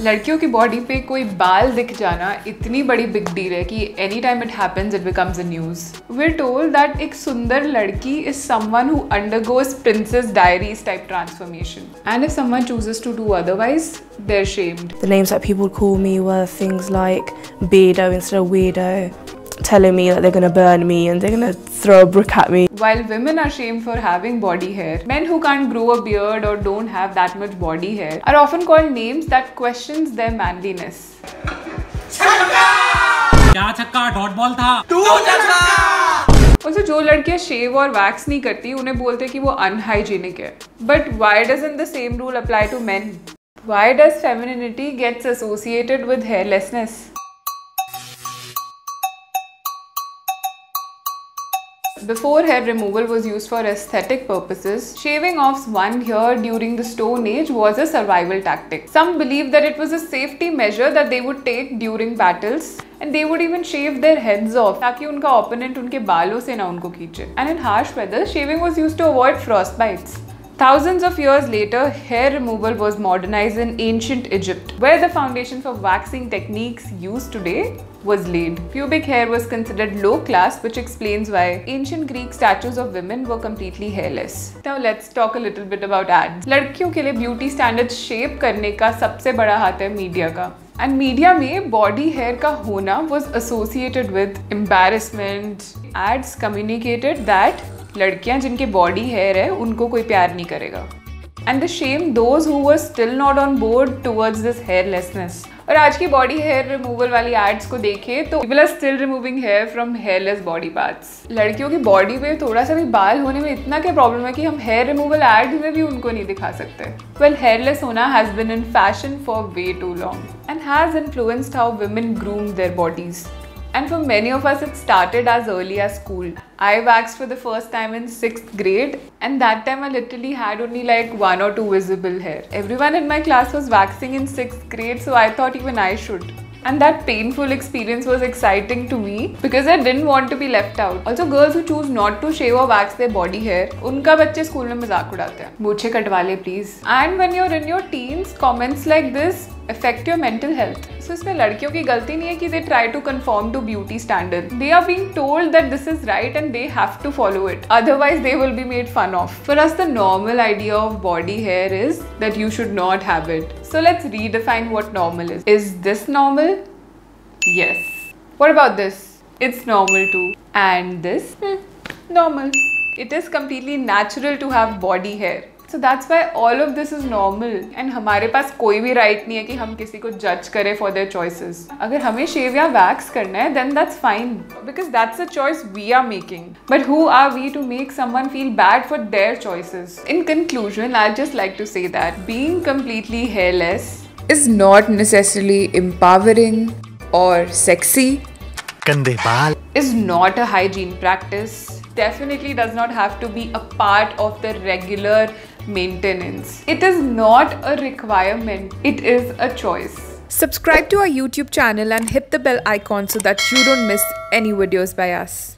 लड़कियों की बॉडी पे कोई बाल दिख जाना इतनी बड़ी बिग डील है कि any time it happens it becomes a news. We are told that एक सुंदर लड़की is someone who undergoes Princess Diaries type transformation, and if someone chooses to do otherwise they are shamed. The names that people call me were things like Beardo instead of Weirdo, telling me that they're going to burn me and they're going to throw a brick at me. While women are shamed for having body hair, men who can't grow a beard or don't have that much body hair are often called names that questions their manliness. क्या छक्का dot ball था तू छक्का. Also, जो लड़कियां शेव और wax नहीं करती उन्हें बोलते कि वो अनहाइजीनिक है. But why doesn't the same rule apply to men? Why does femininity gets associated with hairlessness? Before hair removal was used for aesthetic purposes, shaving off one hair during the Stone Age was a survival tactic. Some believed that it was a safety measure that they would take during battles, and they would even shave their heads off ताकि उनका opponent उनके बालों से ना उनको खींचे. And in harsh weather, shaving was used to avoid frostbites. Thousands of years later, hair removal was modernized in ancient Egypt, where the foundation for waxing techniques used today was laid. Pubic hair was considered low class, which explains why ancient Greek statues of women were completely hairless. Now let's talk a little bit about ads. लड़कियों के लिए beauty standards shape करने का सबसे बड़ा हाथ है media का. एंड मीडिया में बॉडी हेयर का होना was associated with embarrassment. Ads communicated that लड़कियां जिनके बॉडी हेयर है उनको कोई प्यार नहीं करेगा. And the shame those who were still not on board towards this hairlessness. और आज की बॉडी हेयर रिमूवल वाली एड्स को देखें तो people are still removing hair from hairless body parts. लड़कियों की बॉडी पे थोड़ा सा भी बाल होने में इतना क्या प्रॉब्लम है कि हम हेयर रिमूवल एड्स में भी उनको नहीं दिखा सकते. वेल, हेयरलेस होना has been in fashion for way too long and has influenced how women groom their bodies. And for many of us, it started as early as school. I waxed for the first time in 6th grade, and that time I literally had only like 1 or 2 visible hair. Everyone in my class was waxing in 6th grade, so I thought even I should. And that painful experience was exciting to me because I didn't want to be left out. Also, girls who choose not to shave or wax their body hair, उनका बच्चे school में मजाक उड़ाते हैं, मूछें कटवा ले please. And when you're in your teens, comments like this affect your mental health. So इसमें लड़कियों की गलती नहीं है कि they try to conform to beauty standard. They are being told that this is right and they have to follow it. Otherwise, they will be made fun of. For us, the normal idea of body hair is that you should not have it. So let's redefine what normal is. Is this normal? Yes. What about this? It's normal too. And this? Normal. It is completely natural to have body hair. So that's why all of this is normal. And हमारे पास कोई भी right नहीं है कि हम किसी को judge करें for their choices. अगर हमें shave या wax करना है, then that's fine. Because that's a choice we are making. But who are we to make someone feel bad for their choices? In conclusion, I'd just like to say that being completely hairless is not necessarily empowering or sexy. गंदे बाल Is not a hygiene practice. Definitely does not have to be a part of the regular maintenance. It is not a requirement. It is a choice. Subscribe to our YouTube channel and hit the bell icon so that you don't miss any videos by us.